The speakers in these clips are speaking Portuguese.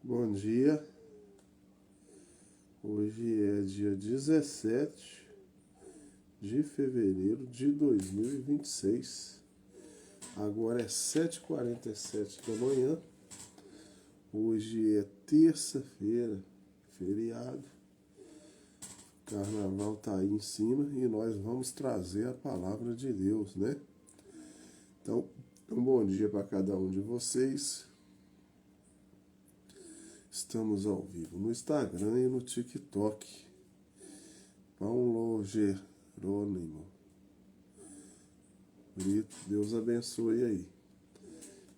Bom dia, hoje é dia 17 de fevereiro de 2026, agora é 7h47 da manhã, hoje é terça-feira, feriado, carnaval tá aí em cima e nós vamos trazer a palavra de Deus, né? Então, um bom dia para cada um de vocês. Estamos ao vivo no Instagram e no TikTok. Paulo Jerônimo Brito, Deus abençoe aí.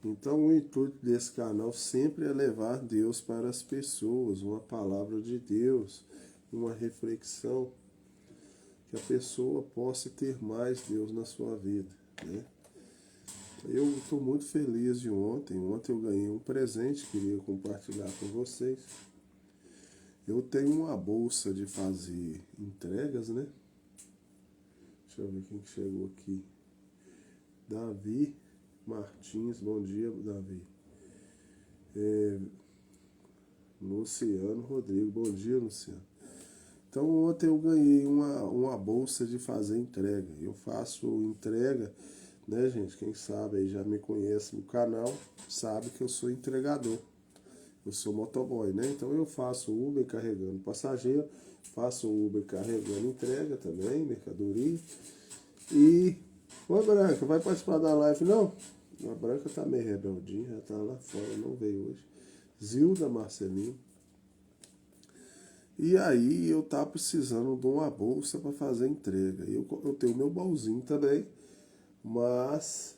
Então o intuito desse canal sempre é levar Deus para as pessoas, uma palavra de Deus, uma reflexão, que a pessoa possa ter mais Deus na sua vida, né? Eu estou muito feliz de ontem. Ontem eu ganhei um presente, queria compartilhar com vocês. Eu tenho uma bolsa de fazer entregas, né? Deixa eu ver quem que chegou aqui. Davi Martins, bom dia, Davi. Luciano Rodrigo, bom dia, Luciano. Então ontem eu ganhei uma bolsa de fazer entrega. Eu faço entrega, né, gente? Quem sabe aí já me conhece no canal, sabe que eu sou entregador. Eu sou motoboy, né? Então eu faço Uber carregando passageiro, faço Uber carregando entrega também, mercadoria. E, oi Branca, vai participar da live não? A Branca tá meio rebeldinha, já tá lá fora, não veio hoje. Zilda Marcelino. E aí eu tava precisando de uma bolsa para fazer entrega. Eu tenho meu baúzinho também, mas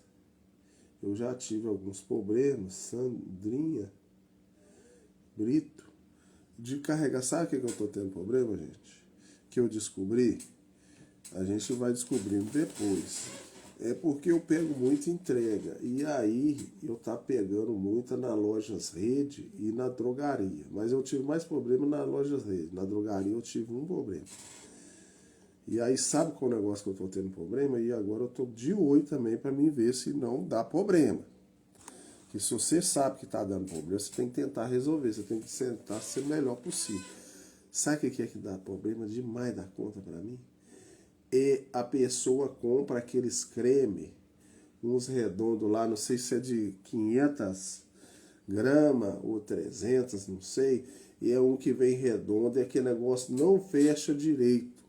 eu já tive alguns problemas, Sandrinha Brito, de carregar. Sabe o que eu tô tendo problema, gente? Que eu descobri, a gente vai descobrindo depois. É porque eu pego muita entrega. E aí eu tá pegando muita na lojas rede e na drogaria. Mas eu tive mais problema na lojas rede. Na drogaria eu tive um problema. E aí sabe qual é o negócio que eu tô tendo problema? E agora eu tô de olho também para mim ver se não dá problema. Que se você sabe que tá dando problema, você tem que tentar resolver. Você tem que tentar ser o melhor possível. Sabe o que é que dá problema demais da conta para mim? E a pessoa compra aqueles creme, uns redondos lá, não sei se é de 500 gramas ou 300, não sei, e é um que vem redondo e aquele negócio não fecha direito.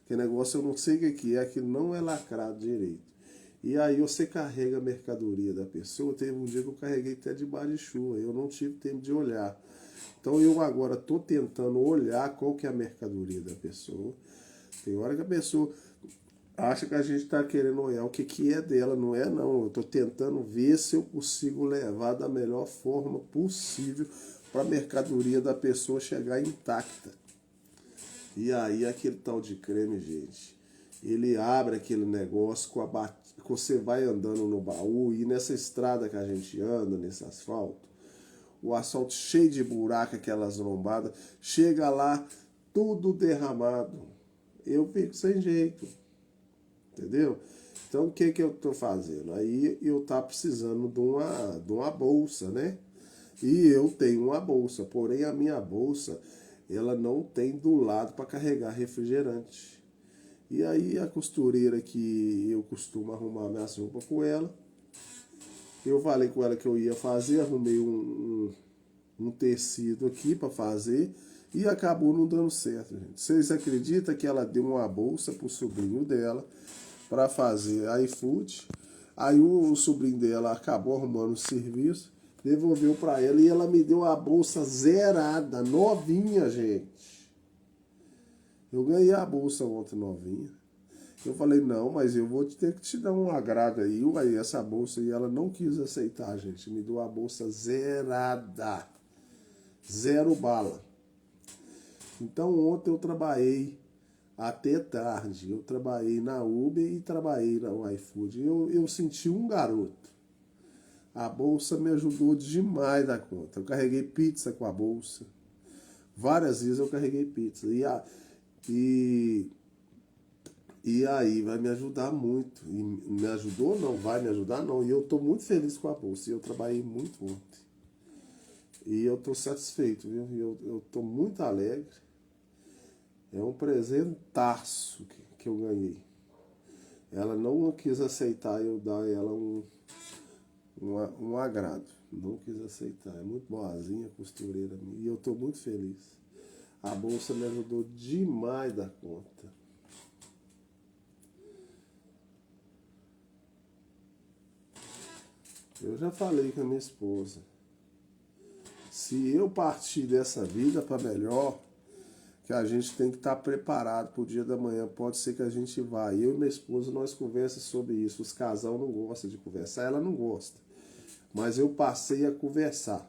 Aquele negócio eu não sei o que é, aquilo não é lacrado direito. E aí você carrega a mercadoria da pessoa. Teve um dia que eu carreguei até debaixo de chuva, eu não tive tempo de olhar. Então eu agora estou tentando olhar qual que é a mercadoria da pessoa. Tem hora que a pessoa acha que a gente está querendo olhar o que é dela, não é não. Eu estou tentando ver se eu consigo levar da melhor forma possível para a mercadoria da pessoa chegar intacta. E aí aquele tal de creme, gente, ele abre aquele negócio que você vai andando no baú e nessa estrada que a gente anda, nesse asfalto, o asfalto cheio de buraco, aquelas lombadas, chega lá tudo derramado. Eu fico sem jeito, entendeu? Então o que eu tô fazendo? Aí eu tá precisando de uma bolsa, né? E eu tenho uma bolsa, porém a minha bolsa, ela não tem do lado para carregar refrigerante. E aí a costureira que eu costumo arrumar minhas roupas com ela, eu falei com ela que eu ia fazer, arrumei um tecido aqui para fazer e acabou não dando certo, gente. Vocês acreditam que ela deu uma bolsa pro sobrinho dela para fazer iFood? Aí o sobrinho dela acabou arrumando o serviço, devolveu para ela e ela me deu a bolsa zerada, novinha, gente. Eu ganhei a bolsa ontem novinha. Eu falei, não, mas eu vou ter que te dar um agrado aí. Aí essa bolsa, e ela não quis aceitar, gente. Me deu a bolsa zerada. Zero bala. Então ontem eu trabalhei até tarde. Eu trabalhei na Uber e trabalhei no iFood. Eu senti um garoto. A bolsa me ajudou demais da conta. Eu carreguei pizza com a bolsa. Várias vezes eu carreguei pizza. E aí vai me ajudar muito. E me ajudou? Não, vai me ajudar? Não. E eu estou muito feliz com a bolsa. E eu trabalhei muito ontem. E eu estou satisfeito, viu? Eu estou muito alegre. É um presentaço que eu ganhei. Ela não quis aceitar eu dar ela um agrado. Não quis aceitar. É muito boazinha, costureira. E eu estou muito feliz. A bolsa me ajudou demais da conta. Eu já falei com a minha esposa. Se eu partir dessa vida para melhor, que a gente tem que estar preparado para o dia da manhã. Pode ser que a gente vá. Eu e minha esposa, nós conversamos sobre isso. Os casal não gostam de conversar, ela não gosta. Mas eu passei a conversar.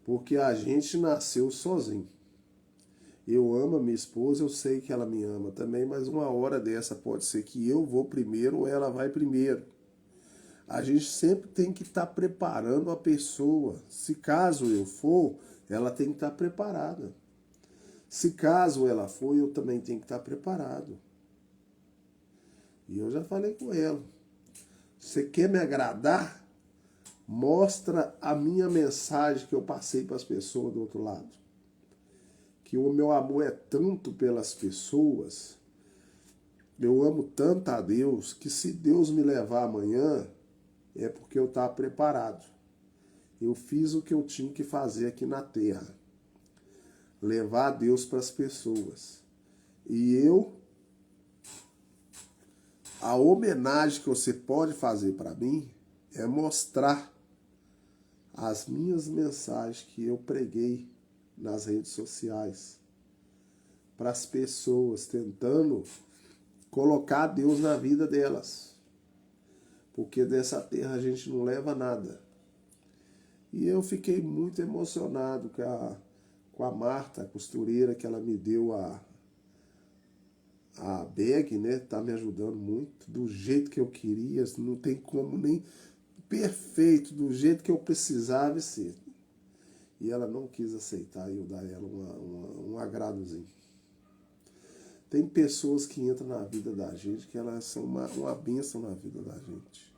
Porque a gente nasceu sozinho. Eu amo a minha esposa, eu sei que ela me ama também, mas uma hora dessa pode ser que eu vou primeiro ou ela vai primeiro. A gente sempre tem que estar preparando a pessoa. Se caso eu for, ela tem que estar preparada. Se caso ela for, eu também tenho que estar preparado. E eu já falei com ela. Você quer me agradar? Mostra a minha mensagem que eu passei para as pessoas do outro lado. Que o meu amor é tanto pelas pessoas, eu amo tanto a Deus, que se Deus me levar amanhã, é porque eu estava preparado. Eu fiz o que eu tinha que fazer aqui na terra. Levar a Deus para as pessoas. E a homenagem que você pode fazer para mim é mostrar as minhas mensagens que eu preguei nas redes sociais para as pessoas, tentando colocar Deus na vida delas. Porque dessa terra a gente não leva nada. E eu fiquei muito emocionado com a Marta, a costureira, que ela me deu a bag, né? Tá me ajudando muito, do jeito que eu queria, não tem como nem perfeito, do jeito que eu precisava ser. E ela não quis aceitar eu dar a ela um agradozinho. Tem pessoas que entram na vida da gente que elas são uma bênção na vida da gente.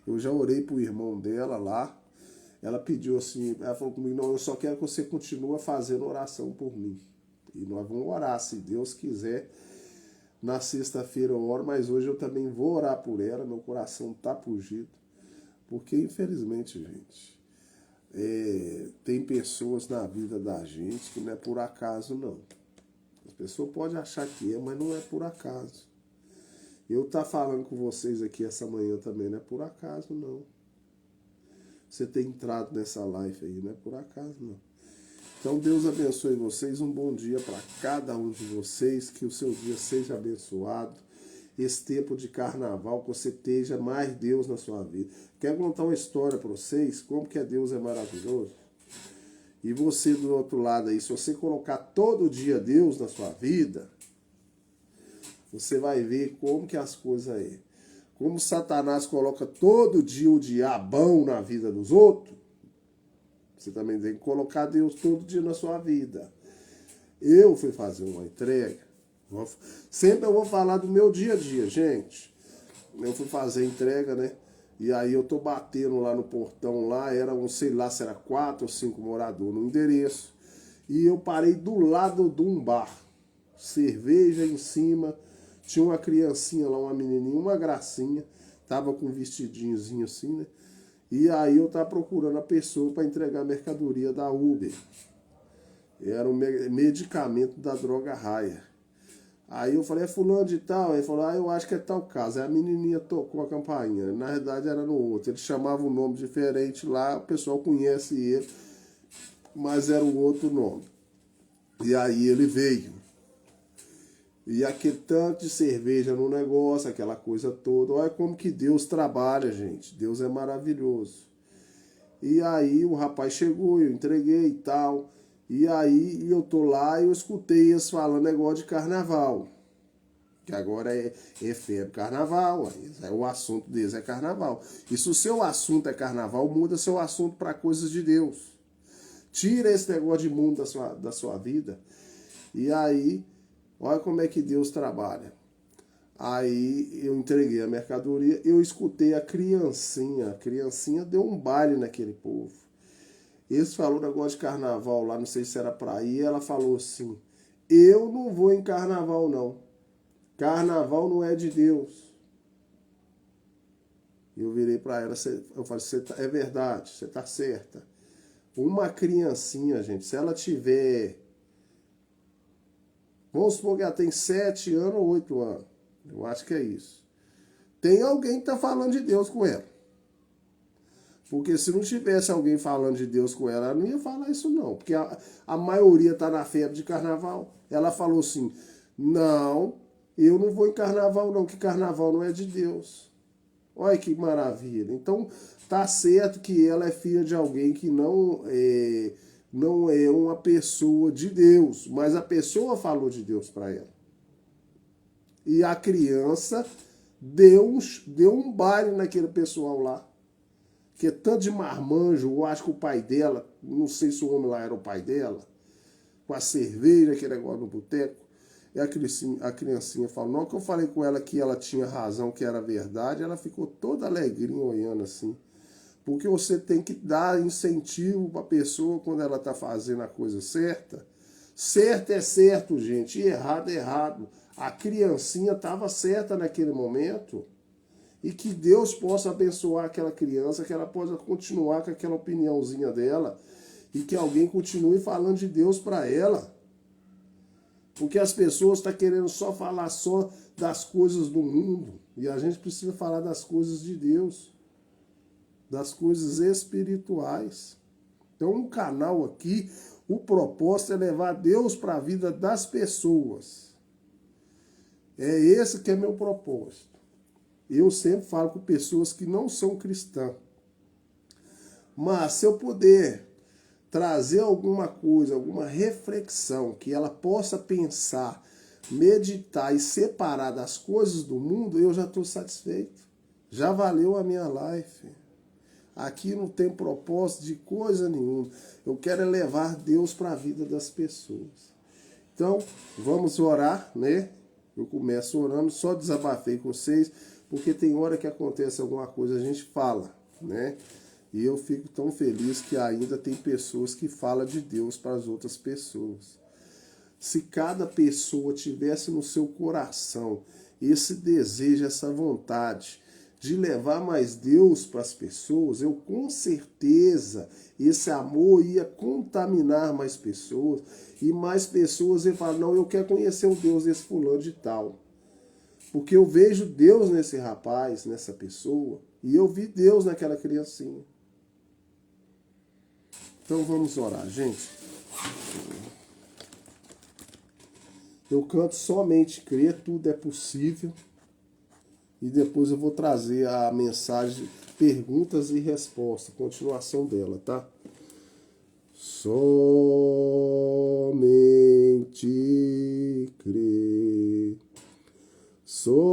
Eu já orei pro irmão dela lá. Ela pediu assim, ela falou comigo, não, eu só quero que você continue fazendo oração por mim. E nós vamos orar, se Deus quiser. Na sexta-feira eu oro, mas hoje eu também vou orar por ela, meu coração tá pugido. Porque, infelizmente, gente, tem pessoas na vida da gente que não é por acaso, não. As pessoas podem achar que é, mas não é por acaso. Eu tá falando com vocês aqui essa manhã também não é por acaso, não. Você ter entrado nessa live aí, não é por acaso, não. Então Deus abençoe vocês, um bom dia para cada um de vocês, que o seu dia seja abençoado. Esse tempo de carnaval, que você esteja mais Deus na sua vida. Quero contar uma história para vocês, como que Deus é maravilhoso. E você do outro lado aí, se você colocar todo dia Deus na sua vida, você vai ver como que as coisas é. Como Satanás coloca todo dia o diabão na vida dos outros, você também tem que colocar Deus todo dia na sua vida. Eu fui fazer uma entrega. Sempre eu vou falar do meu dia a dia, gente. Eu fui fazer entrega, né? E aí eu tô batendo lá no portão lá, sei lá se era 4 ou 5 moradores no endereço. E eu parei do lado de um bar. Cerveja em cima. Tinha uma criancinha lá, uma menininha, uma gracinha. Tava com um vestidinhozinho assim, né? E aí eu tava procurando a pessoa para entregar a mercadoria da Uber. Era um medicamento da droga raia. Aí eu falei, é fulano de tal? Ele falou, eu acho que é tal caso. Aí a menininha tocou a campainha. Na verdade era no outro. Ele chamava um nome diferente lá, o pessoal conhece ele, mas era o outro nome. E aí ele veio. E aquele tanto de cerveja no negócio, aquela coisa toda. Olha como que Deus trabalha, gente. Deus é maravilhoso. E aí o rapaz chegou, eu entreguei e tal. E aí eu tô lá e eu escutei eles falando negócio de carnaval. Que agora é febre carnaval. O assunto deles é carnaval. E se o seu assunto é carnaval, muda seu assunto para coisas de Deus. Tira esse negócio de mundo da sua vida. E aí, olha como é que Deus trabalha. Aí eu entreguei a mercadoria, eu escutei a criancinha. A criancinha deu um baile naquele povo. Eles falaram um negócio de carnaval lá, não sei se era pra ir, ela falou assim, eu não vou em carnaval não. Carnaval não é de Deus. Eu virei pra ela, eu falei, é verdade, você tá certa. Uma criancinha, gente, se ela tiver, vamos supor que ela tem 7 anos ou 8 anos, eu acho que é isso. Tem alguém que tá falando de Deus com ela. Porque se não tivesse alguém falando de Deus com ela, ela não ia falar isso não. Porque a maioria tá na febre de carnaval. Ela falou assim, não, eu não vou em carnaval não, que carnaval não é de Deus. Olha que maravilha. Então, tá certo que ela é filha de alguém que não é uma pessoa de Deus, mas a pessoa falou de Deus para ela. E a criança deu um baile naquele pessoal lá. Que é tanto de marmanjo, eu acho que o pai dela, não sei se o homem lá era o pai dela, com a cerveja, aquele negócio no boteco. E a criancinha falou, não, que eu falei com ela que ela tinha razão, que era verdade, ela ficou toda alegrinha olhando assim. Porque você tem que dar incentivo para a pessoa quando ela está fazendo a coisa certa. Certo é certo, gente, e errado é errado. A criancinha estava certa naquele momento. E que Deus possa abençoar aquela criança, que ela possa continuar com aquela opiniãozinha dela. E que alguém continue falando de Deus para ela. Porque as pessoas estão querendo só falar só das coisas do mundo. E a gente precisa falar das coisas de Deus. Das coisas espirituais. Então, um canal aqui, o propósito é levar Deus para a vida das pessoas. É esse que é meu propósito. Eu sempre falo com pessoas que não são cristãs. Mas se eu puder trazer alguma coisa, alguma reflexão que ela possa pensar, meditar e separar das coisas do mundo, eu já estou satisfeito. Já valeu a minha life. Aqui não tem propósito de coisa nenhuma. Eu quero levar Deus para a vida das pessoas. Então, vamos orar, né? Eu começo orando, só desabafei com vocês, porque tem hora que acontece alguma coisa, a gente fala, né? E eu fico tão feliz que ainda tem pessoas que falam de Deus para as outras pessoas. Se cada pessoa tivesse no seu coração esse desejo, essa vontade de levar mais Deus para as pessoas, eu com certeza esse amor ia contaminar mais pessoas e mais pessoas iam falar, não, eu quero conhecer o Deus desse fulano de tal. Porque eu vejo Deus nesse rapaz, nessa pessoa, e eu vi Deus naquela criancinha. Então vamos orar, gente. Eu canto somente crer, tudo é possível. E depois eu vou trazer a mensagem, perguntas e respostas, continuação dela, tá? Somente crer. Somente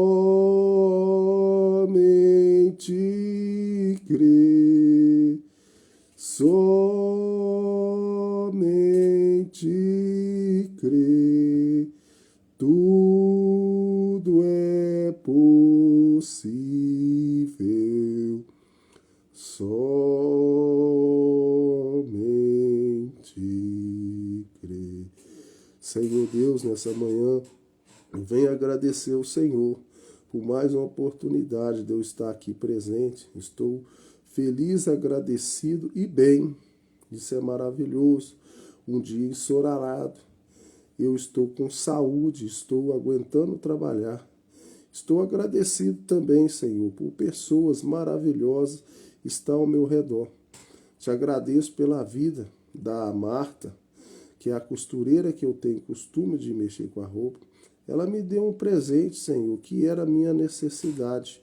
crer. Somente crer. Tudo é possível. Somente crer. Senhor Deus, nessa manhã, eu venho agradecer ao Senhor por mais uma oportunidade de eu estar aqui presente. Estou feliz, agradecido e bem. Isso é maravilhoso. Um dia ensolarado. Eu estou com saúde, estou aguentando trabalhar. Estou agradecido também, Senhor, por pessoas maravilhosas que estão ao meu redor. Te agradeço pela vida da Marta, que é a costureira que eu tenho costume de mexer com a roupa. Ela me deu um presente, Senhor, que era a minha necessidade.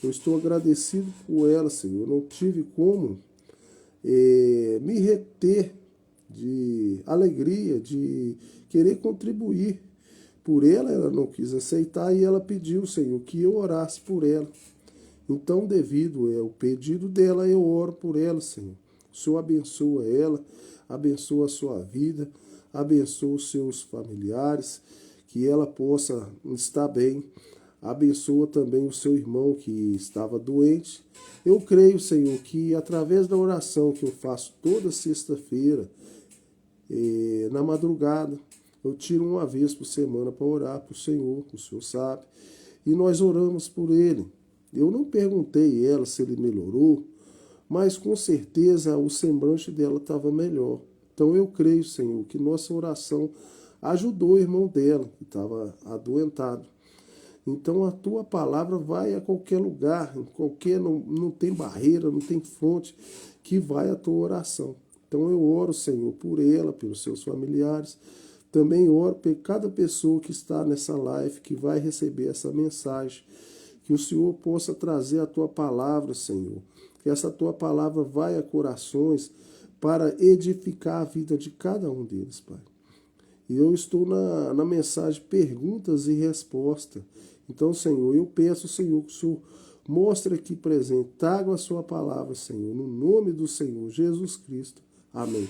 Eu estou agradecido por ela, Senhor. Eu não tive como me reter de alegria, de querer contribuir por ela. Ela não quis aceitar e ela pediu, Senhor, que eu orasse por ela. Então, devido ao pedido dela, eu oro por ela, Senhor. O Senhor abençoa ela, abençoa a sua vida, abençoa os seus familiares, que ela possa estar bem. Abençoa também o seu irmão que estava doente. Eu creio, Senhor, que através da oração que eu faço toda sexta-feira, na madrugada, eu tiro uma vez por semana para orar para o Senhor sabe. E nós oramos por ele. Eu não perguntei ela se ele melhorou, mas com certeza o semblante dela estava melhor. Então eu creio, Senhor, que nossa oração ajudou o irmão dela, que estava adoentado. Então a tua palavra vai a qualquer lugar, não tem barreira, não tem fonte que vai a tua oração. Então eu oro, Senhor, por ela, pelos seus familiares. Também oro por cada pessoa que está nessa live, que vai receber essa mensagem. Que o Senhor possa trazer a tua palavra, Senhor. Que essa tua palavra vai a corações para edificar a vida de cada um deles, Pai. E eu estou na mensagem perguntas e respostas. Então, Senhor, eu peço, Senhor, que o Senhor mostre aqui presente, traga a sua palavra, Senhor, no nome do Senhor Jesus Cristo. Amém.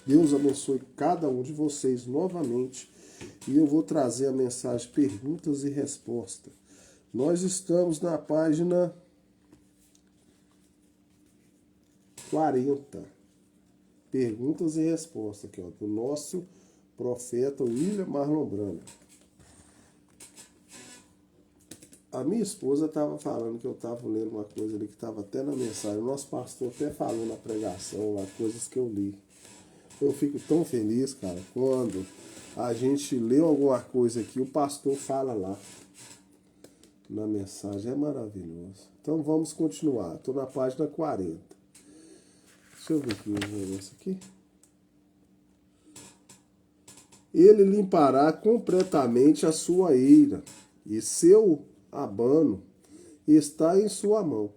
Deus abençoe cada um de vocês novamente. E eu vou trazer a mensagem perguntas e respostas. Nós estamos na página 40. Perguntas e respostas aqui, ó, do nosso profeta William Marlon Branco. A minha esposa estava falando que eu estava lendo uma coisa ali que estava até na mensagem. O nosso pastor até falou na pregação lá, coisas que eu li. Eu fico tão feliz, cara, quando a gente lê alguma coisa aqui, o pastor fala lá na mensagem. É maravilhoso. Então vamos continuar. Estou na página 40. Deixa eu ver aqui o negócio aqui. Ele limpará completamente a sua ira, e seu abano está em sua mão.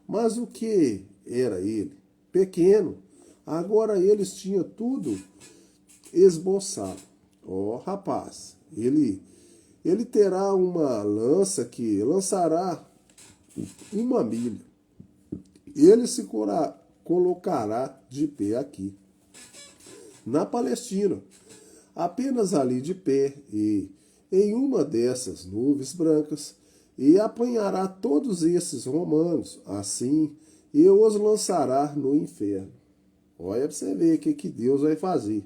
Mas o que era ele? Pequeno. Agora eles tinham tudo esboçado. Ó, rapaz, ele terá uma lança que lançará uma milha. Ele se colocará de pé aqui, na Palestina, apenas ali de pé, e em uma dessas nuvens brancas, e apanhará todos esses romanos, assim, e os lançará no inferno. Olha para você ver o que Deus vai fazer.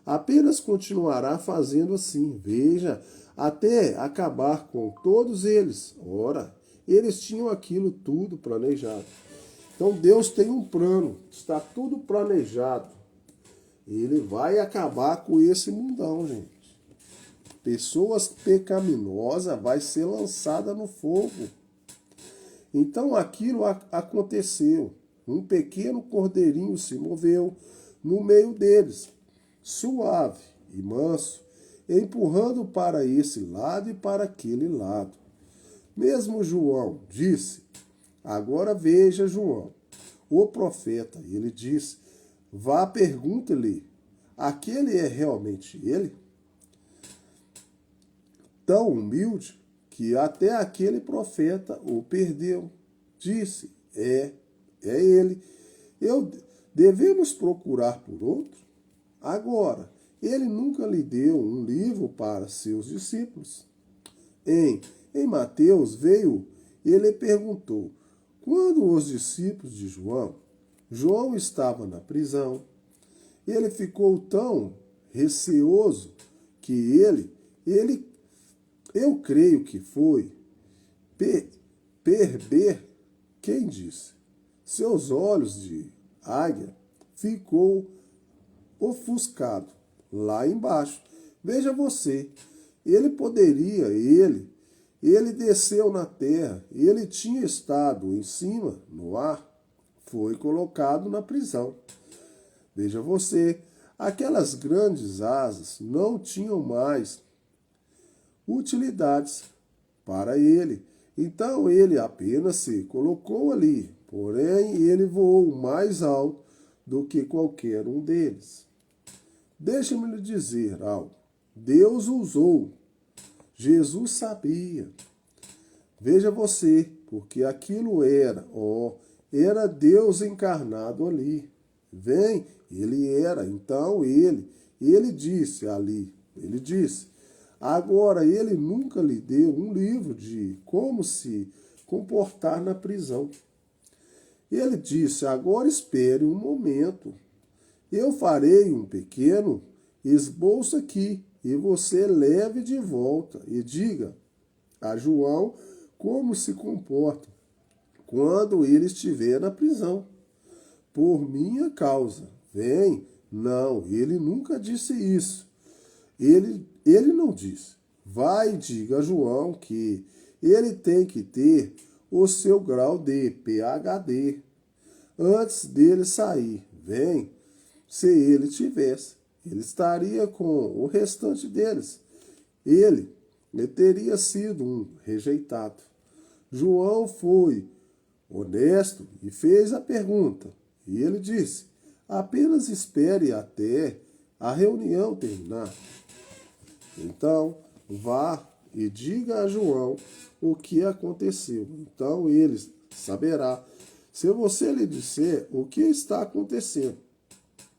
Apenas continuará fazendo assim, veja, até acabar com todos eles. Ora, eles tinham aquilo tudo planejado. Então Deus tem um plano, está tudo planejado. Ele vai acabar com esse mundão, gente. Pessoas pecaminosas vai ser lançada no fogo. Então aquilo aconteceu. Um pequeno cordeirinho se moveu no meio deles, suave e manso, empurrando para esse lado e para aquele lado. Mesmo João disse: agora veja João, o profeta. Ele disse: vá, pergunte-lhe, aquele é realmente ele? Tão humilde que até aquele profeta o perdeu. Disse: é ele. Devemos procurar por outro? Agora, ele nunca lhe deu um livro para seus discípulos. Em Mateus veio, ele perguntou, quando os discípulos de João estava na prisão, ele ficou tão receoso que eu creio que foi quem disse, seus olhos de águia ficou ofuscado lá embaixo. Veja você, ele desceu na terra, ele tinha estado em cima, no ar, foi colocado na prisão. Veja você, aquelas grandes asas não tinham mais utilidades para ele. Então ele apenas se colocou ali, porém ele voou mais alto do que qualquer um deles. Deixe-me lhe dizer algo. Deus usou. Jesus sabia. Veja você, porque aquilo era Deus encarnado ali. Ele era, então ele disse ali, Agora, ele nunca lhe deu um livro de como se comportar na prisão. Ele disse: agora espere um momento. Eu farei um pequeno esboço aqui e você leve de volta e diga a João como se comporta quando ele estiver na prisão. Por minha causa. Vem. Não, ele nunca disse isso. Ele não disse. Vai e diga a João que ele tem que ter o seu grau de PhD antes dele sair. Vem. Se ele tivesse, ele estaria com o restante deles. Ele teria sido um rejeitado. João foi honesto e fez a pergunta. E ele disse: apenas espere até a reunião terminar. Então, vá e diga a João o que aconteceu. Então ele saberá. Se você lhe disser o que está acontecendo,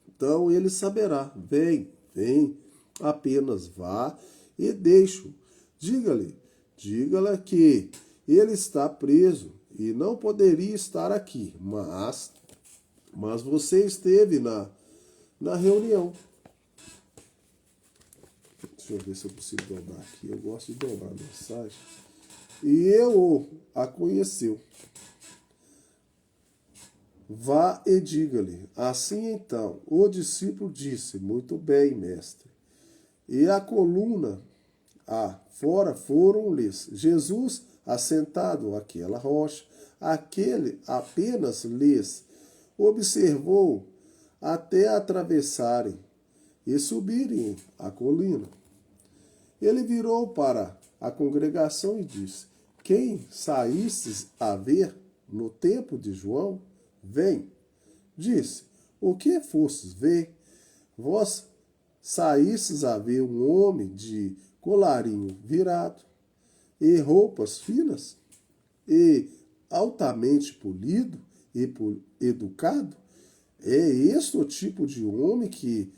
então ele saberá. Vem, apenas vá e deixe-o. Diga-lhe que ele está preso e não poderia estar aqui, mas você esteve na reunião. Deixa eu ver se eu consigo dobrar aqui. Eu gosto de dobrar a mensagem. E eu a conheceu. Vá e diga-lhe. Assim então, o discípulo disse: muito bem, mestre. E a coluna fora foram-lhes. Jesus, assentado àquela rocha, aquele apenas lhes observou até atravessarem e subirem a colina. Ele virou para a congregação e disse: quem saístes a ver no tempo de João, vem. Disse: o que fostes ver? Vós saístes a ver um homem de colarinho virado e roupas finas e altamente polido e educado? É este o tipo de homem que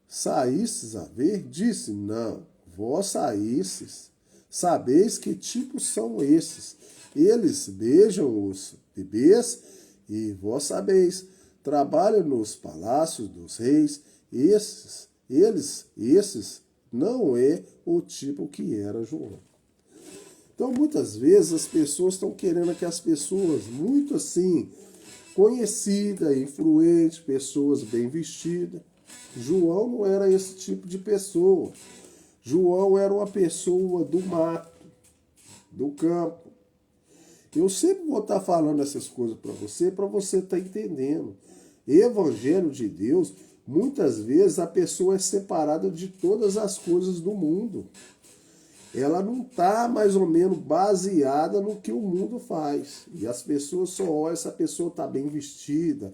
saístes a ver? Disse: não, vós saístes. Sabeis que tipos são esses. Eles beijam os bebês e vós sabeis, trabalham nos palácios dos reis. Esses não é o tipo que era João. Então, muitas vezes as pessoas estão querendo que as pessoas muito assim, conhecidas, influentes, pessoas bem vestidas. João não era esse tipo de pessoa. João era uma pessoa do mato, do campo. Eu sempre vou estar falando essas coisas para você estar entendendo. Evangelho de Deus, muitas vezes a pessoa é separada de todas as coisas do mundo. Ela não está mais ou menos baseada no que o mundo faz. E as pessoas só olham se a pessoa está bem vestida,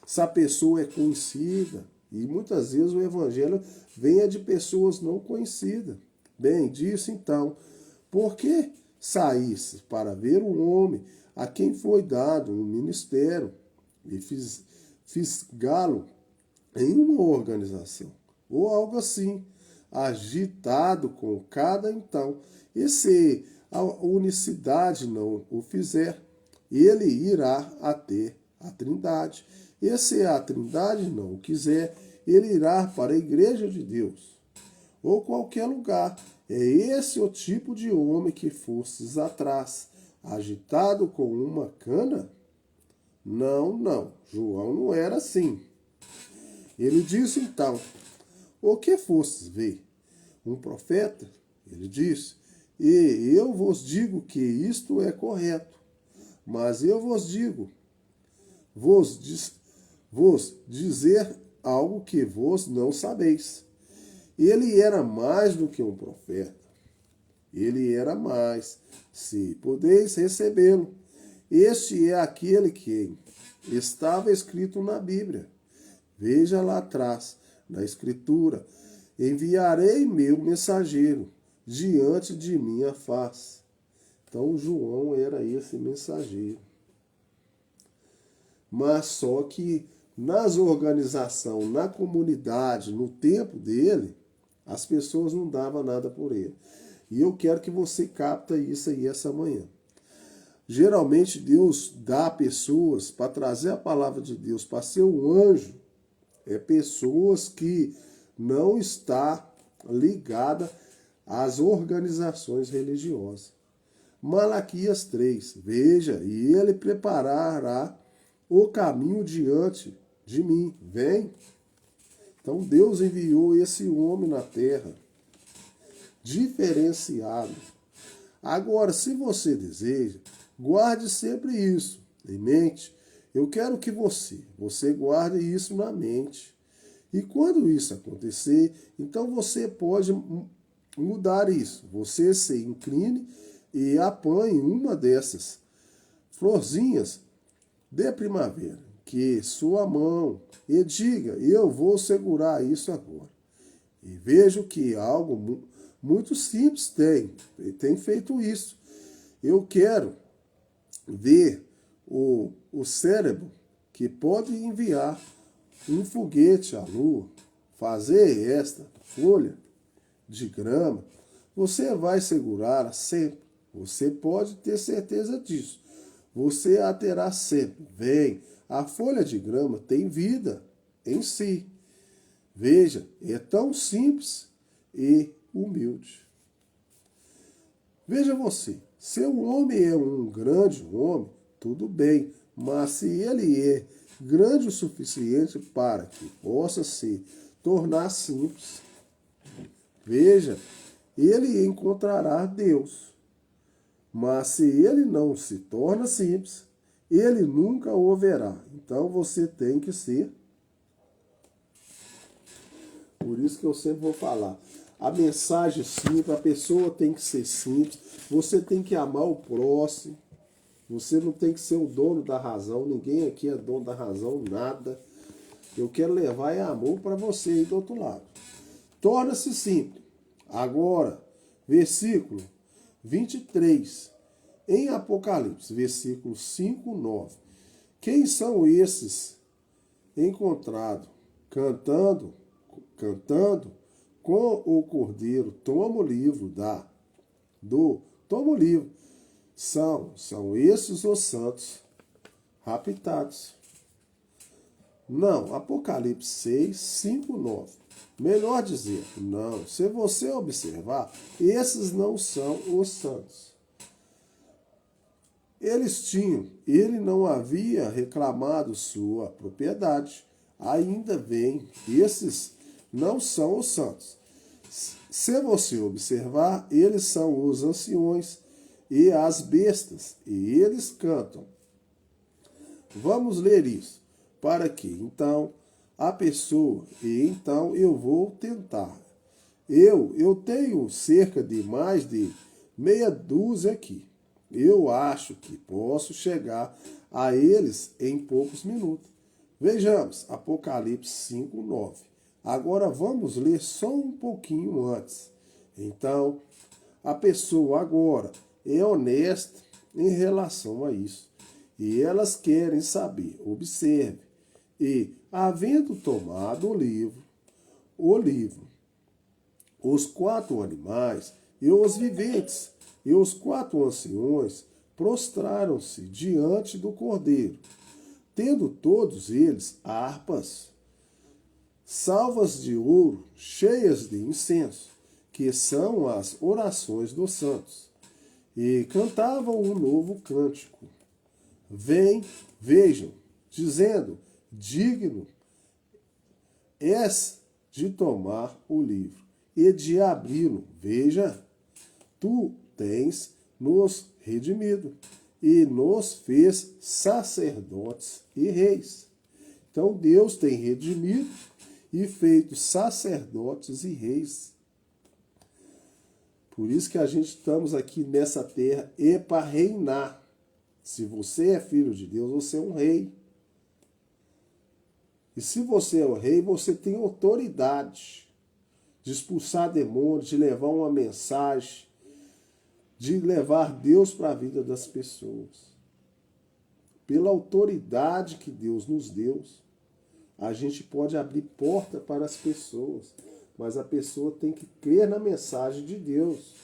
se a pessoa é conhecida. E muitas vezes o evangelho vem de pessoas não conhecidas. Bem, disse então: por que saísse para ver um homem a quem foi dado um ministério e fisgá-lo em uma organização, ou algo assim, agitado com cada então, e se a unicidade não o fizer, ele irá até a Trindade, e se a Trindade não o quiser, ele irá para a igreja de Deus, ou qualquer lugar. É esse o tipo de homem que fostes atrás, agitado com uma cana? Não, João não era assim. Ele disse então: o que fostes ver? Um profeta? Ele disse: e eu vos digo que isto é correto, mas eu vos digo, vos dizer algo que vos não sabeis. Ele era mais do que um profeta. Ele era mais, se podeis recebê-lo. Este é aquele que estava escrito na Bíblia. Veja lá atrás, na Escritura: enviarei meu mensageiro diante de minha face. Então João era esse mensageiro. Mas só que nas organizações, na comunidade, no tempo dele, As pessoas não davam nada por ele. E eu quero que você capta isso aí essa manhã. Geralmente Deus dá pessoas para trazer a palavra de Deus, para ser um anjo, pessoas que não está ligada às organizações religiosas. Malaquias 3, veja, e ele preparará o caminho diante de mim. Vem. Então Deus enviou esse homem na terra, diferenciado. Agora, se você deseja, guarde sempre isso em mente. Eu quero que você guarde isso na mente. E quando isso acontecer, então você pode mudar isso. Você se incline e apanhe uma dessas florzinhas de primavera, que sua mão, e diga, eu vou segurar isso agora. E vejo que algo muito simples tem feito isso. Eu quero ver o cérebro que pode enviar um foguete à lua, fazer esta folha de grama, você vai segurar sempre. Você pode ter certeza disso. Você a terá sempre. Vem, a folha de grama tem vida em si. Veja, é tão simples e humilde. Veja você, se o homem é um grande homem, tudo bem, mas se ele é grande o suficiente para que possa se tornar simples, veja, ele encontrará Deus. Mas se ele não se torna simples, ele nunca o verá. Então você tem que ser. Por isso que eu sempre vou falar. A mensagem simples, a pessoa tem que ser simples. Você tem que amar o próximo. Você não tem que ser o dono da razão. Ninguém aqui é dono da razão, nada. Eu quero levar amor para você aí do outro lado. Torna-se simples. Agora, versículo 23. Em Apocalipse, versículo 5, 9. Quem são esses encontrados cantando com o Cordeiro? Toma o livro, toma o livro. São esses os santos raptados. Não, Apocalipse 6, 5, 9. Melhor dizer, não. Se você observar, esses não são os santos. Ele não havia reclamado sua propriedade. Ainda vem, esses não são os santos. Se você observar, eles são os anciões e as bestas, e eles cantam. Vamos ler isso. Para que, então, a pessoa, e então eu vou tentar. Eu tenho cerca de mais de meia dúzia aqui. Eu acho que posso chegar a eles em poucos minutos. Vejamos, Apocalipse 5, 9. Agora vamos ler só um pouquinho antes. Então, a pessoa agora é honesta em relação a isso. E elas querem saber. Observe. E, havendo tomado o livro, os 4 animais e os viventes, e os 4 anciões prostraram-se diante do Cordeiro, tendo todos eles harpas, salvas de ouro, cheias de incenso, que são as orações dos santos, e cantavam um novo cântico. Vejam, dizendo, digno és de tomar o livro e de abri-lo. Veja, tu tens nos redimido e nos fez sacerdotes e reis. Então Deus tem redimido e feito sacerdotes e reis. Por isso que a gente estamos aqui nessa terra e para reinar. Se você é filho de Deus, você é um rei. E se você é o rei, você tem autoridade de expulsar demônios, de levar uma mensagem, de levar Deus para a vida das pessoas. Pela autoridade que Deus nos deu, a gente pode abrir porta para as pessoas. mas a pessoa tem que crer na mensagem de Deus.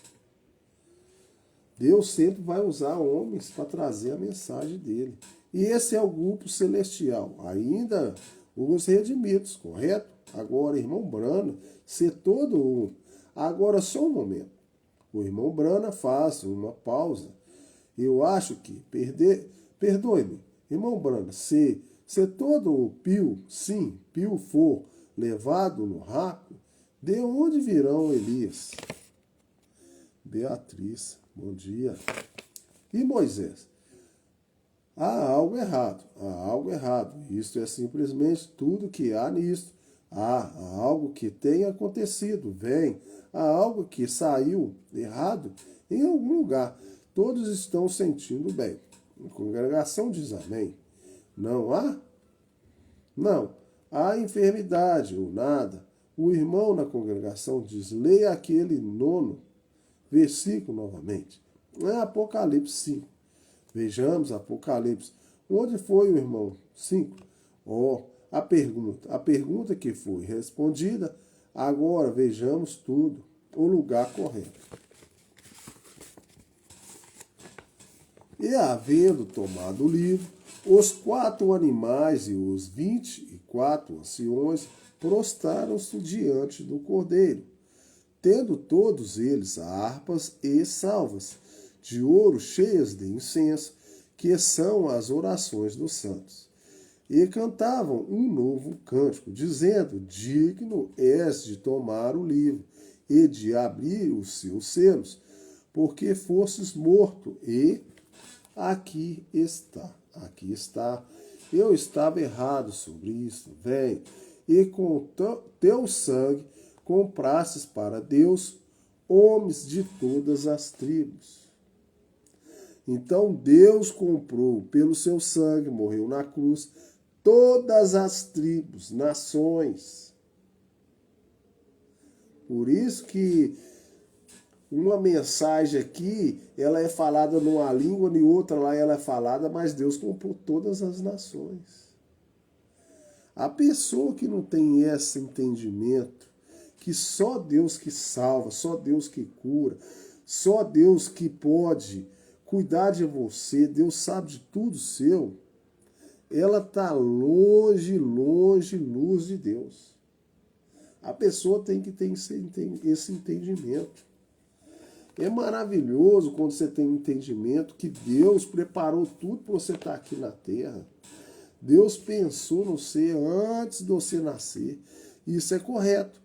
Deus sempre vai usar homens para trazer a mensagem dele. E esse é o grupo celestial, ainda os redimidos, correto? Agora, irmão Brana, ser todo um. Agora, só um momento. O irmão Brana faz uma pausa. Eu acho que perdoe-me, irmão Brana, se todo o pio, sim, pio for levado no raco, de onde virão Elias? Beatriz, bom dia. E Moisés? Há algo errado, há algo errado. Isto é simplesmente tudo que há nisto. Há algo que tem acontecido, vem. Há algo que saiu errado em algum lugar. Todos estão sentindo bem. A congregação diz amém. Não há? Não. Há enfermidade ou nada. O irmão na congregação diz, leia aquele 9º versículo novamente. É Apocalipse 5. Vejamos Apocalipse. Onde foi o irmão? 5. A pergunta que foi respondida. Agora vejamos tudo. O lugar correto. E havendo tomado o livro, os 4 animais e os 24 anciões prostraram-se diante do Cordeiro, tendo todos eles harpas e salvas de ouro cheias de incenso, que são as orações dos santos. E cantavam um novo cântico, dizendo, digno és de tomar o livro e de abrir os seus selos, porque fostes morto e aqui está. Eu estava errado sobre isso. Vem, e com teu sangue comprastes para Deus homens de todas as tribos. Então Deus comprou pelo seu sangue, morreu na cruz, todas as tribos, nações. Por isso que uma mensagem aqui, ela é falada numa língua, e outra lá ela é falada, mas Deus comprou todas as nações. A pessoa que não tem esse entendimento, que só Deus que salva, só Deus que cura, só Deus que pode cuidar de você, Deus sabe de tudo seu, ela está longe de Deus. A pessoa tem que ter esse entendimento. É maravilhoso quando você tem um entendimento que Deus preparou tudo para você estar aqui na terra. Deus pensou no você antes de você nascer. Isso é correto.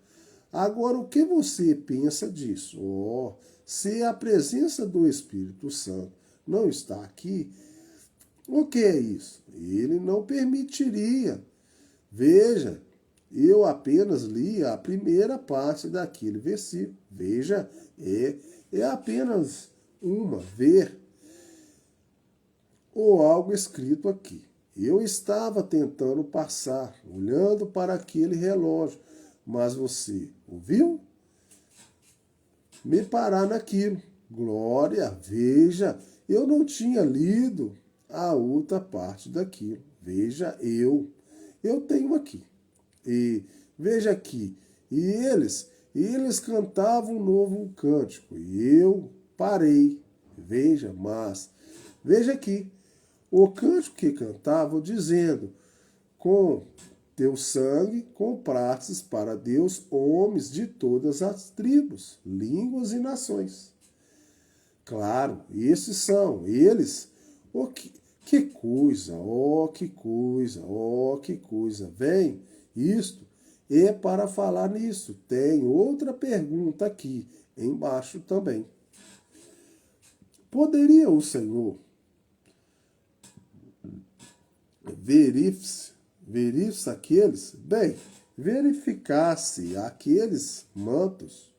Agora, o que você pensa disso? Se a presença do Espírito Santo não está aqui, o que é isso? Ele não permitiria. Veja, eu apenas li a primeira parte daquele versículo. Veja, é apenas ver ou algo escrito aqui. Eu estava tentando passar, olhando para aquele relógio, mas você ouviu? Me parar naquilo. Glória, veja, eu não tinha lido a outra parte daquilo. Veja, eu tenho aqui. E veja aqui, e eles cantavam um novo cântico, e eu parei. Veja aqui, o cântico que cantavam dizendo, com teu sangue comprastes para Deus homens de todas as tribos, línguas e nações. Claro, esses são eles. Que coisa, que coisa. Vem, isto é para falar nisso. Tem outra pergunta aqui embaixo também. Poderia o Senhor verificasse aqueles mantos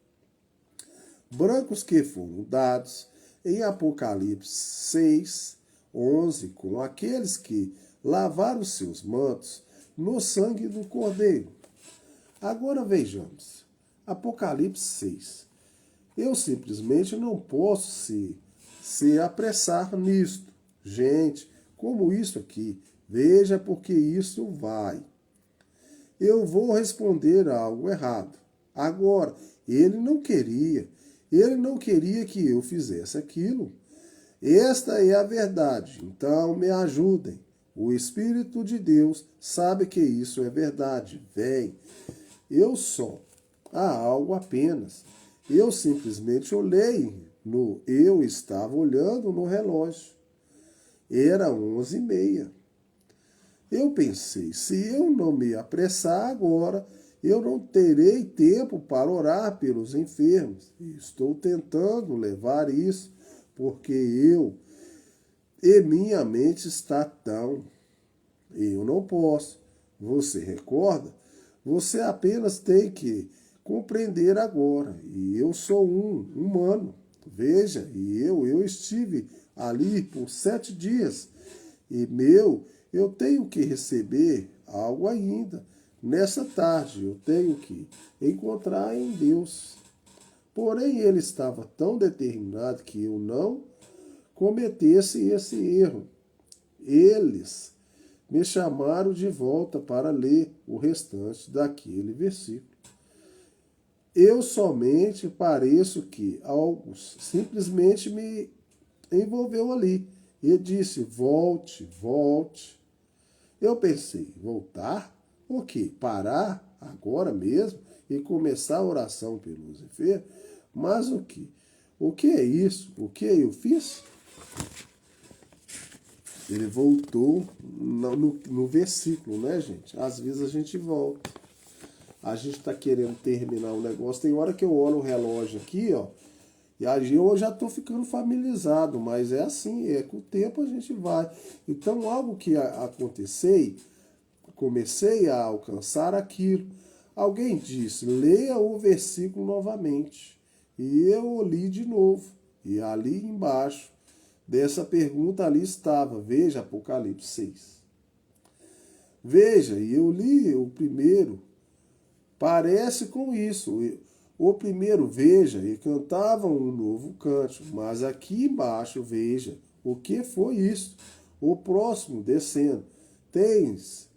brancos que foram dados em Apocalipse 6, 11, com aqueles que lavaram seus mantos no sangue do Cordeiro. Agora vejamos, Apocalipse 6. Eu simplesmente não posso se apressar nisto. Gente, como isso aqui, veja porque isso vai. Eu vou responder algo errado. Agora, ele não queria que eu fizesse aquilo. Esta é a verdade, então me ajudem. O Espírito de Deus sabe que isso é verdade. Vem. Eu só. Há algo apenas. Eu simplesmente eu estava olhando no relógio. Era 11h30. Eu pensei, se eu não me apressar agora, eu não terei tempo para orar pelos enfermos. Estou tentando levar isso, porque minha mente está tão. Eu não posso. Você recorda? Você apenas tem que compreender agora. E eu sou um humano. Veja, eu estive ali por 7 dias. E eu tenho que receber algo ainda. Nessa tarde eu tenho que encontrar em Deus. Porém, ele estava tão determinado que eu não cometesse esse erro. Eles me chamaram de volta para ler o restante daquele versículo. Eu somente pareço que algo simplesmente me envolveu ali e disse: volte, volte. Eu pensei: voltar? O quê? Parar agora mesmo e começar a oração pelos enfermos? Mas o que? O que é isso? O que eu fiz? Ele voltou no versículo, né, gente? Às vezes a gente volta. A gente está querendo terminar o negócio. Tem hora que eu olho o relógio aqui, ó, e aí eu já estou ficando familiarizado, mas é assim, com o tempo a gente vai. Então, algo que aconteceu, comecei a alcançar aquilo. Alguém disse: leia o versículo novamente. E eu li de novo. E ali embaixo dessa pergunta ali estava, veja Apocalipse 6. Veja, e eu li o primeiro, parece com isso. O primeiro, veja, e cantavam um novo canto, mas aqui embaixo, veja, o que foi isso? O próximo, descendo, tens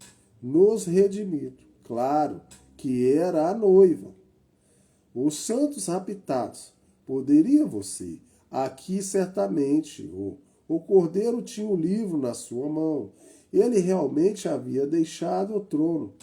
nos redimido. Claro que era a noiva. Os santos raptados. Poderia você? Aqui certamente o cordeiro tinha o livro na sua mão. Ele realmente havia deixado o trono,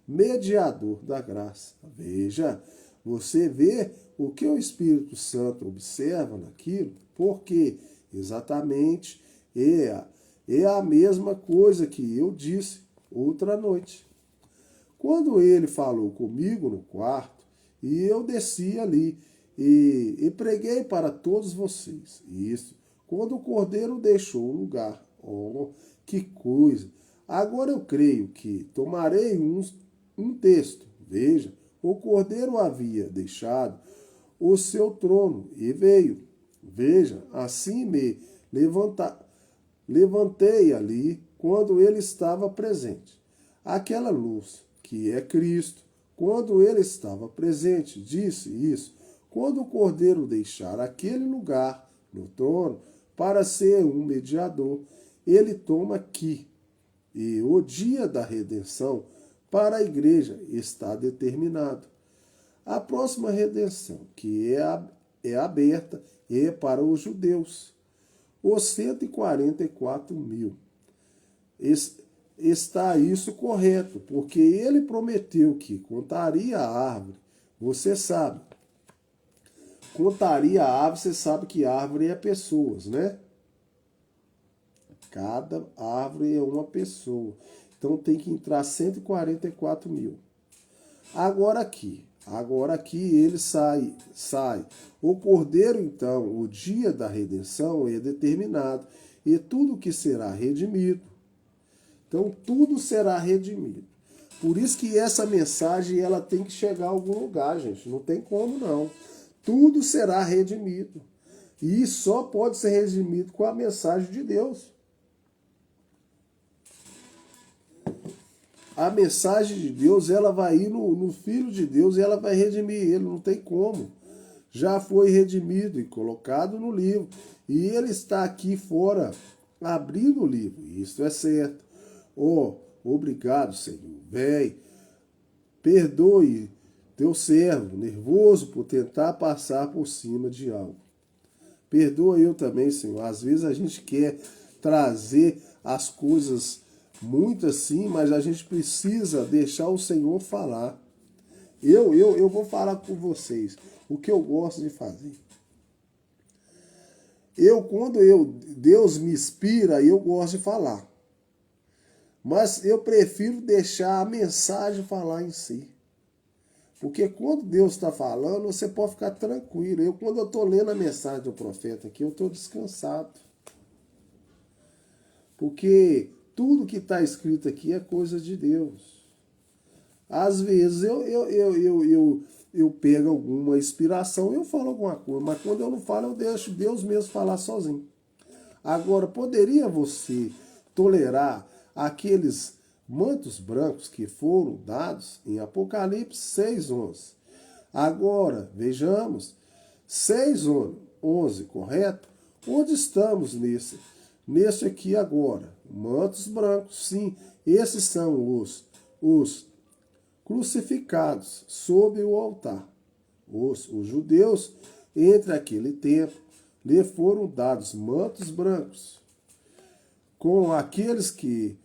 mediador da graça. Veja, você vê o que o Espírito Santo observa naquilo, porque exatamente é a mesma coisa que eu disse outra noite. Quando ele falou comigo no quarto, e eu desci ali e preguei para todos vocês. Isso, quando o cordeiro deixou o lugar. Oh, que coisa! Agora eu creio que tomarei um texto. Veja, o cordeiro havia deixado o seu trono e veio. Veja, assim me levantei ali quando ele estava presente. Aquela luz, que é Cristo, quando ele estava presente, disse isso: quando o cordeiro deixar aquele lugar no trono para ser um mediador, ele toma aqui. E o dia da redenção para a igreja está determinado. A próxima redenção, que é aberta, é para os judeus. Os 144 mil. Está isso correto, porque ele prometeu que contaria a árvore. Você sabe. Contaria a árvore, você sabe que árvore é pessoas, né? Cada árvore é uma pessoa. Então tem que entrar 144 mil. Agora aqui ele sai. O cordeiro, então, o dia da redenção é determinado. E tudo que será redimido. Então tudo será redimido. Por isso que essa mensagem ela tem que chegar a algum lugar, gente. Não tem como não. Tudo será redimido. E só pode ser redimido com a mensagem de Deus. A mensagem de Deus, ela vai ir no Filho de Deus e ela vai redimir ele, não tem como. Já foi redimido e colocado no livro. E ele está aqui fora, abrindo o livro. Isso é certo. Oh, obrigado, Senhor. Vem, perdoe teu servo, nervoso por tentar passar por cima de algo. Perdoa eu também, Senhor. Às vezes a gente quer trazer as coisas muito assim, mas a gente precisa deixar o Senhor falar. Eu vou falar com vocês o que eu gosto de fazer. Quando Deus me inspira, eu gosto de falar. Mas eu prefiro deixar a mensagem falar em si. Porque quando Deus está falando, você pode ficar tranquilo. Quando eu estou lendo a mensagem do profeta aqui, eu estou descansado. Porque tudo que está escrito aqui é coisa de Deus. Às vezes eu pego alguma inspiração, eu falo alguma coisa, mas quando eu não falo, eu deixo Deus mesmo falar sozinho. Agora, poderia você tolerar aqueles mantos brancos que foram dados em Apocalipse 6:11? Agora, vejamos, 6:11, correto? Onde estamos nesse aqui agora? Mantos brancos, sim, esses são os crucificados sob o altar. Os judeus, entre aquele tempo, lhe foram dados mantos brancos, com aqueles que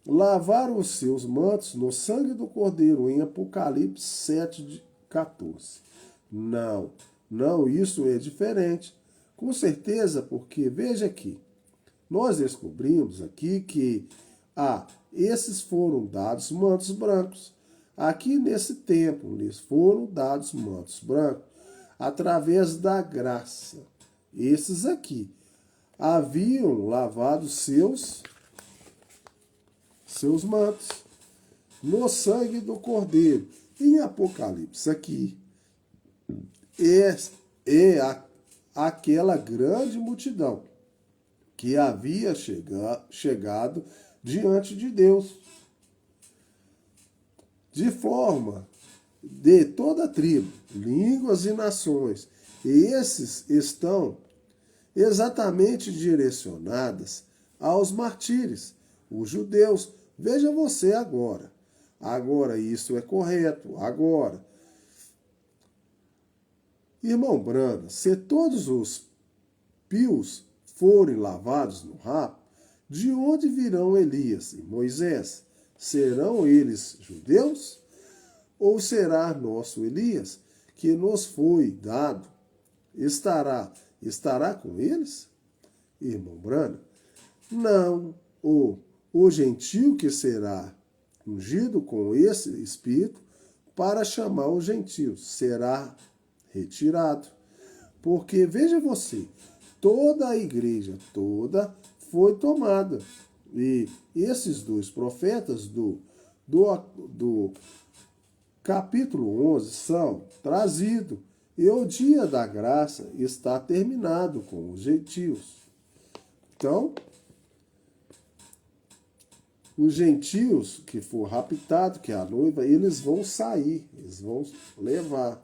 lavaram os seus mantos no sangue do Cordeiro, em Apocalipse 7:14. Não, isso é diferente. Com certeza, porque, veja aqui, nós descobrimos aqui que esses foram dados mantos brancos. Aqui nesse tempo, lhes foram dados mantos brancos através da graça. Esses aqui haviam lavado seus mantos no sangue do Cordeiro. Em Apocalipse aqui é aquela grande multidão que havia chegado diante de Deus, de forma de toda a tribo, línguas e nações. E esses estão exatamente direcionadas aos martírios, os judeus. Veja você agora. Agora isso é correto. Agora, irmão Brana, se todos os pios forem lavados no rapo, de onde virão Elias e Moisés? Serão eles judeus? Ou será nosso Elias, que nos foi dado, estará com eles? Irmão Brana, não. O gentil que será ungido com esse Espírito para chamar os gentios será retirado. Porque, veja você, toda a igreja, toda foi tomada. E esses dois profetas do capítulo 11 são trazidos. E o dia da graça está terminado com os gentios. Então, os gentios que for raptado, que é a noiva, eles vão sair, eles vão levar.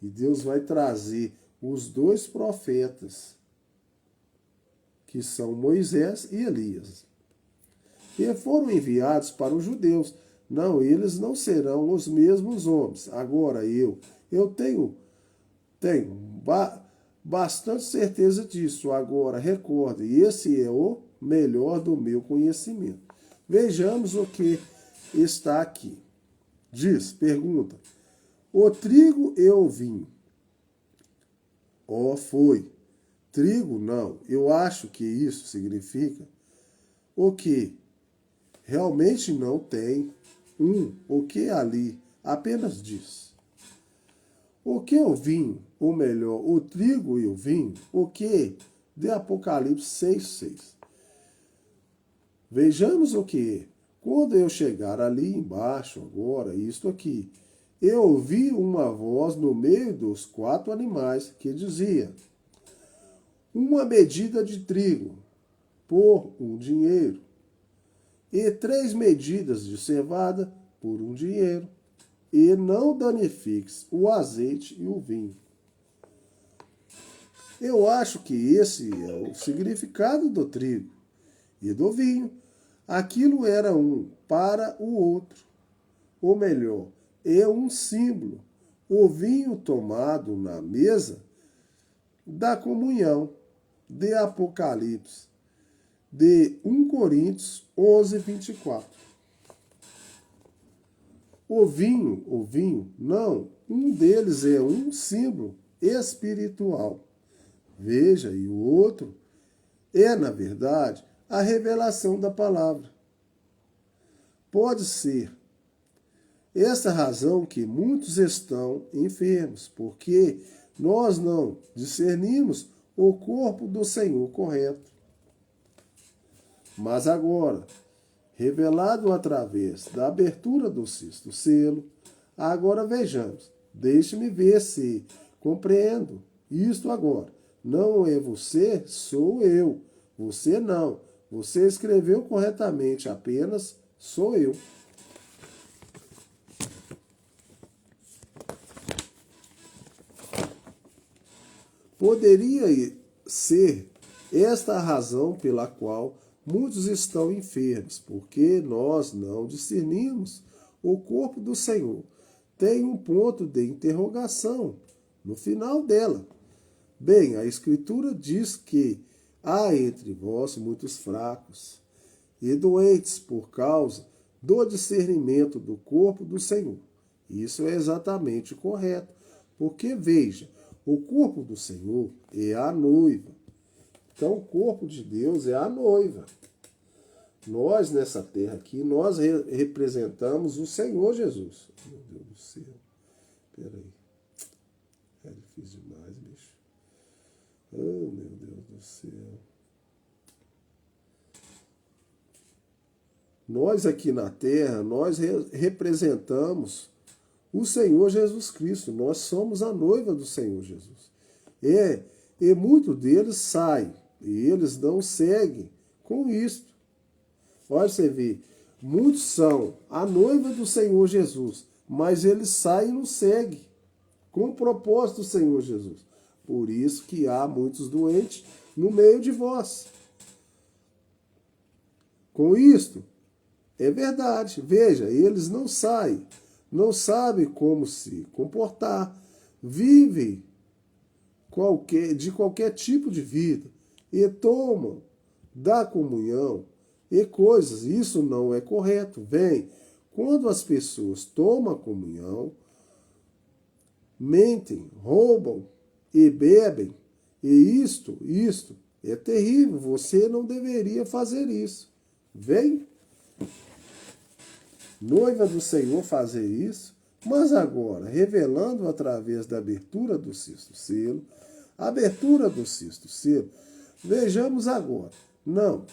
E Deus vai trazer os dois profetas, que são Moisés e Elias. E foram enviados para os judeus. Não, eles não serão os mesmos homens. Agora eu tenho bastante certeza disso. Agora, recorde, esse é o melhor do meu conhecimento. Vejamos o que está aqui. Pergunta, o trigo e o vinho? Foi. Trigo, não. Eu acho que isso significa o que realmente não tem o que ali apenas diz. O que o vinho, ou melhor, o trigo e o vinho, o que de Apocalipse 6:6. Vejamos o que. Quando eu chegar ali embaixo, agora, isto aqui, eu ouvi uma voz no meio dos 4 animais que dizia: uma medida de trigo por 1 dinheiro, e 3 medidas de cevada por 1 dinheiro, e não danifiques o azeite e o vinho. Eu acho que esse é o significado do trigo e do vinho. Aquilo era um para o outro. Ou melhor, é um símbolo. O vinho tomado na mesa da comunhão, de Apocalipse, de 1 Coríntios 11, 24. O vinho, não, um deles é um símbolo espiritual. Veja, e o outro é, na verdade, a revelação da palavra. Pode ser essa razão que muitos estão enfermos, porque nós não discernimos o corpo do Senhor correto. Mas agora, revelado através da abertura do sexto selo, agora vejamos. Deixe-me ver se compreendo isto agora. Não é você, sou eu. Você não. Você escreveu corretamente, apenas sou eu. Poderia ser esta a razão pela qual muitos estão enfermos, porque nós não discernimos o corpo do Senhor. Tem um ponto de interrogação no final dela. Bem, a Escritura diz que há entre vós muitos fracos e doentes por causa do discernimento do corpo do Senhor. Isso é exatamente correto, porque veja, o corpo do Senhor é a noiva. Então, o corpo de Deus é a noiva. Nós, nessa terra aqui, nós representamos o Senhor Jesus. Meu Deus do céu. Peraí. É difícil demais, bicho. Oh, meu Deus do céu. Nós aqui na terra, nós representamos o Senhor Jesus Cristo. Nós somos a noiva do Senhor Jesus. E muitos deles saem, e eles não seguem com isto. Olha, você vê, muitos são a noiva do Senhor Jesus, mas eles saem e não seguem com o propósito do Senhor Jesus. Por isso que há muitos doentes no meio de vós. Com isto, é verdade. Veja, eles não saem, não sabem como se comportar, vivem de qualquer tipo de vida e tomam da comunhão e coisas. Isso não é correto. Bem, quando as pessoas tomam a comunhão, mentem, roubam e bebem, e isto é terrível. Você não deveria fazer isso. Vem, noiva do Senhor, fazer isso. Mas agora, revelando através da abertura do sexto selo, vejamos agora. Não,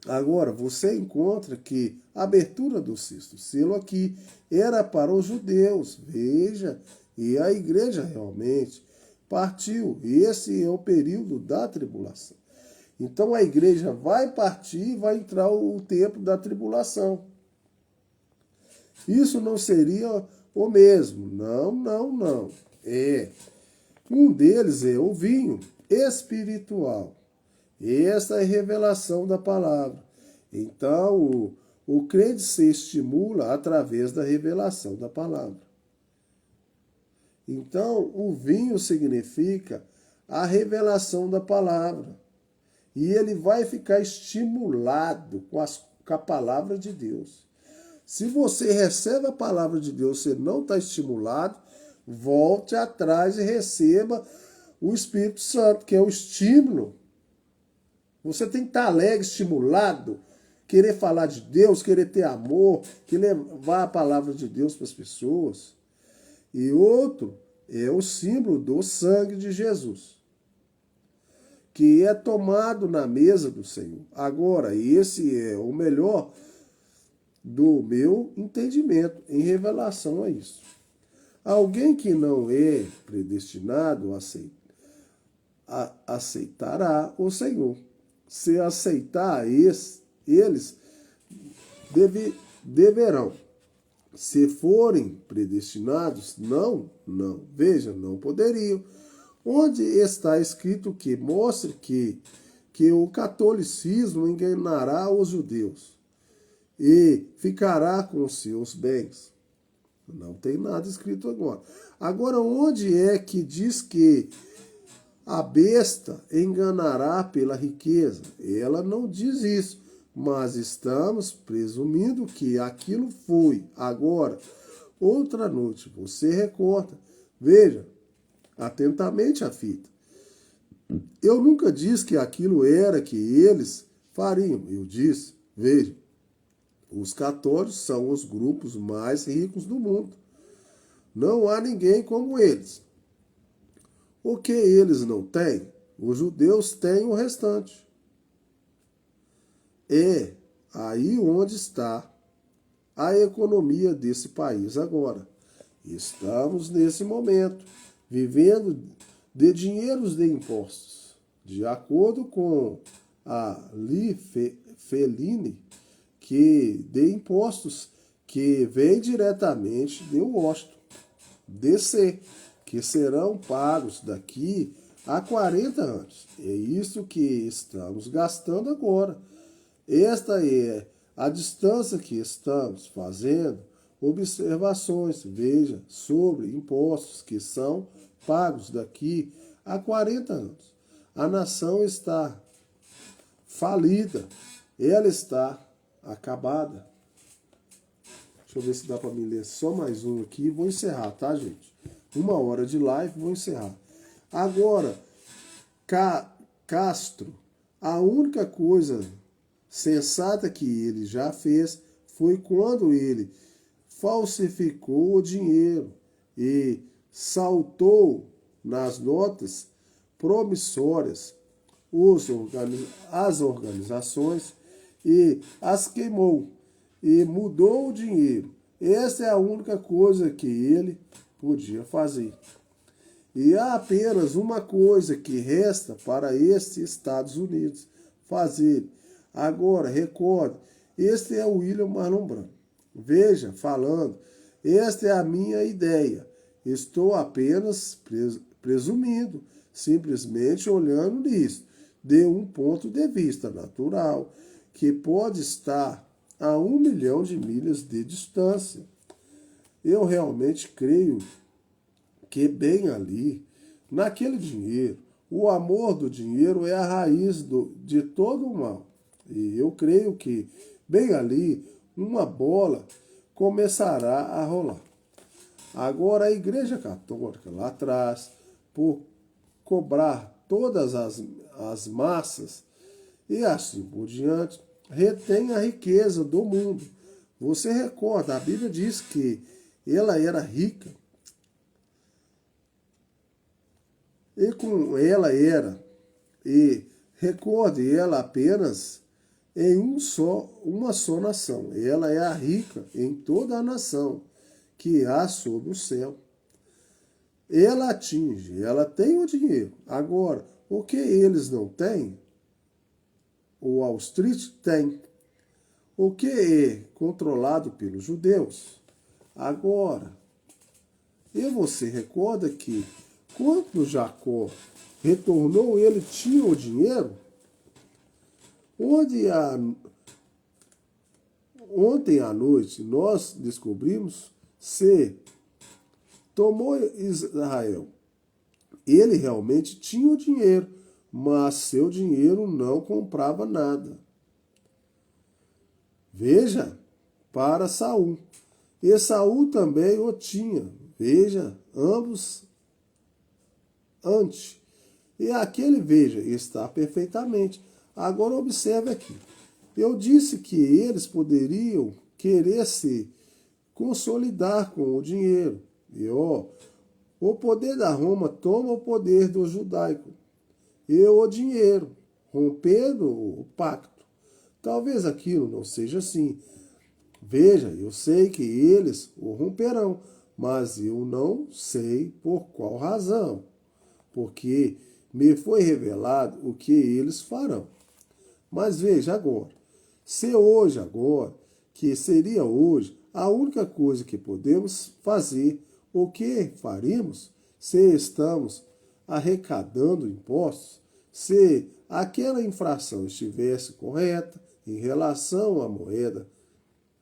agora você encontra que a abertura do sexto selo aqui era para os judeus. Veja, e a igreja realmente partiu. Esse é o período da tribulação. Então a igreja vai partir e vai entrar o tempo da tribulação. Isso não seria o mesmo. Não. Um deles é o vinho espiritual. Esta é a revelação da palavra. Então, o crente se estimula através da revelação da palavra. Então, o vinho significa a revelação da palavra. E ele vai ficar estimulado com a palavra de Deus. Se você recebe a palavra de Deus, você não está estimulado, volte atrás e receba o Espírito Santo, que é o estímulo. Você tem que estar alegre, estimulado, querer falar de Deus, querer ter amor, querer levar a palavra de Deus para as pessoas. E outro é o símbolo do sangue de Jesus, que é tomado na mesa do Senhor. Agora, esse é o melhor do meu entendimento em revelação a isso. Alguém que não é predestinado aceitará o Senhor. Se aceitar eles deverão. Se forem predestinados, não. Veja, não poderiam. Onde está escrito que mostre que o catolicismo enganará os judeus e ficará com seus bens? Não tem nada escrito agora. Agora, onde é que diz que a besta enganará pela riqueza? Ela não diz isso, mas estamos presumindo que aquilo foi. Agora, outra noite, você recorta. Veja atentamente a fita. Eu nunca disse que aquilo era que eles fariam. Eu disse, veja, os católicos são os grupos mais ricos do mundo. Não há ninguém como eles. O que eles não têm, os judeus têm o restante. É aí onde está a economia desse país agora. Estamos nesse momento, vivendo de dinheiros de impostos. De acordo com a Li Fellini, que de impostos que vem diretamente de Washington, DC, que serão pagos daqui a 40 anos. É isso que estamos gastando agora. Esta é a distância que estamos fazendo observações, veja, sobre impostos que são pagos daqui a 40 anos. A nação está falida, ela está acabada. Deixa eu ver se dá para me ler só mais um aqui. Vou encerrar, tá, gente? 1 hora de live, vou encerrar. Agora, Castro, a única coisa sensata que ele já fez foi quando ele falsificou o dinheiro e saltou nas notas promissórias as organizações e as queimou e mudou o dinheiro. Essa é a única coisa que ele podia fazer. E há apenas uma coisa que resta para estes Estados Unidos fazer. Agora, recorde, este é o William Marlon Branco. Veja, falando, esta é a minha ideia. Estou apenas presumindo, simplesmente olhando nisso, de um ponto de vista natural, que pode estar a 1 milhão de milhas de distância. Eu realmente creio que bem ali, naquele dinheiro, o amor do dinheiro é a raiz de todo o mal. E eu creio que bem ali, uma bola começará a rolar. Agora a Igreja Católica, lá atrás, por cobrar todas as massas e assim por diante, retém a riqueza do mundo. Você recorda, a Bíblia diz que ela era rica. E com ela era, e recorde, ela apenas em uma só nação. Ela é a rica em toda a nação que há sob o céu. Ela atinge, ela tem o dinheiro. Agora, o que eles não têm, o Wall Street tem. O que é controlado pelos judeus. Agora, e você recorda que quando Jacó retornou, ele tinha o dinheiro? Ontem à noite nós descobrimos se tomou Israel. Ele realmente tinha o dinheiro, mas seu dinheiro não comprava nada. Veja, para Saul. E Saul também o tinha. Veja, ambos antes. E aquele, veja, está perfeitamente. Agora observe aqui. Eu disse que eles poderiam querer se consolidar com o dinheiro. E o poder da Roma toma o poder do judaico. E o dinheiro, rompendo o pacto. Talvez aquilo não seja assim. Veja, eu sei que eles o romperão, mas eu não sei por qual razão. Porque me foi revelado o que eles farão. Mas veja agora, se hoje, agora, que seria hoje, a única coisa que podemos fazer, o que faríamos, se estamos arrecadando impostos, se aquela infração estivesse correta em relação à moeda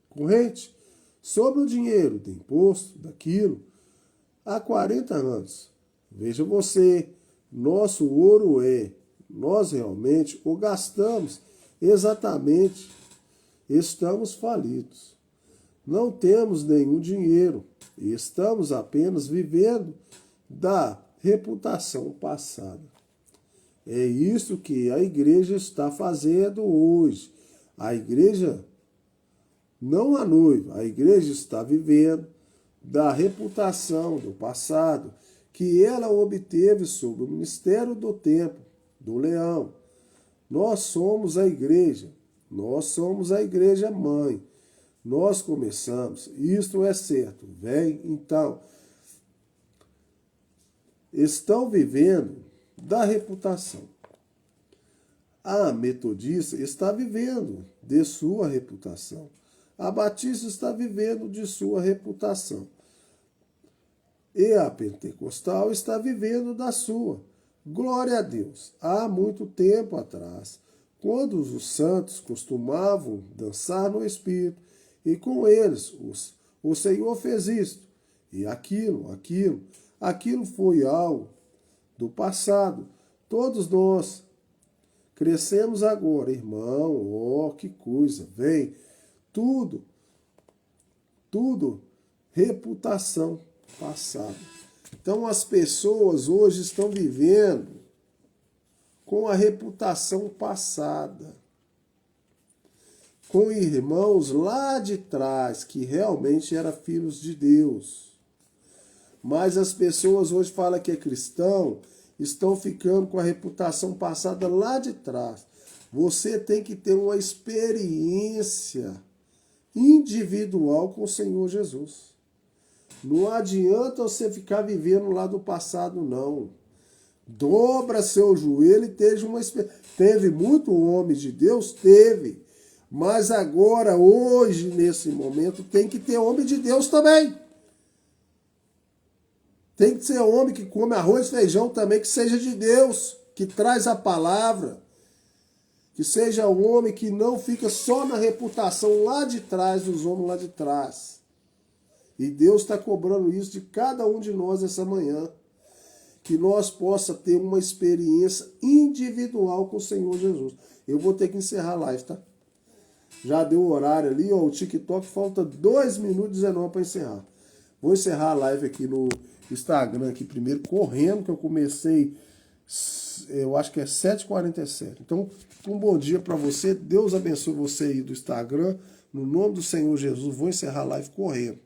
corrente, sobre o dinheiro do imposto, daquilo, há 40 anos. Veja você, nosso ouro nós realmente o gastamos exatamente, estamos falidos. Não temos nenhum dinheiro e estamos apenas vivendo da reputação passada. É isso que a igreja está fazendo hoje. A igreja, não a noiva, a igreja está vivendo da reputação do passado que ela obteve sob o ministério do templo, do leão. Nós somos a igreja mãe. Nós começamos, isto é certo. Vem, então, estão vivendo da reputação. A metodista está vivendo de sua reputação. A batista está vivendo de sua reputação. E a pentecostal está vivendo da sua. Glória a Deus. Há muito tempo atrás, quando os santos costumavam dançar no Espírito, e com eles o Senhor fez isto, e aquilo foi algo do passado. Todos nós crescemos agora, irmão, que coisa, vem, tudo, reputação passada. Então as pessoas hoje estão vivendo com a reputação passada, com irmãos lá de trás que realmente eram filhos de Deus. Mas as pessoas hoje falam que é cristão, estão ficando com a reputação passada lá de trás. Você tem que ter uma experiência individual com o Senhor Jesus. Não adianta você ficar vivendo lá do passado, não. Dobra seu joelho e esteja uma experiência. Teve muito homem de Deus? Teve. Mas agora, hoje, nesse momento, tem que ter homem de Deus também. Tem que ser homem que come arroz e feijão também, que seja de Deus, que traz a palavra. Que seja um homem que não fica só na reputação lá de trás, dos homens lá de trás. E Deus está cobrando isso de cada um de nós essa manhã. Que nós possa ter uma experiência individual com o Senhor Jesus. Eu vou ter que encerrar a live, tá? Já deu o horário ali, ó, o TikTok, falta 2 minutos e 19 para encerrar. Vou encerrar a live aqui no Instagram aqui primeiro, correndo, que eu comecei, eu acho que é 7h47. Então, um bom dia para você. Deus abençoe você aí do Instagram. No nome do Senhor Jesus, vou encerrar a live correndo.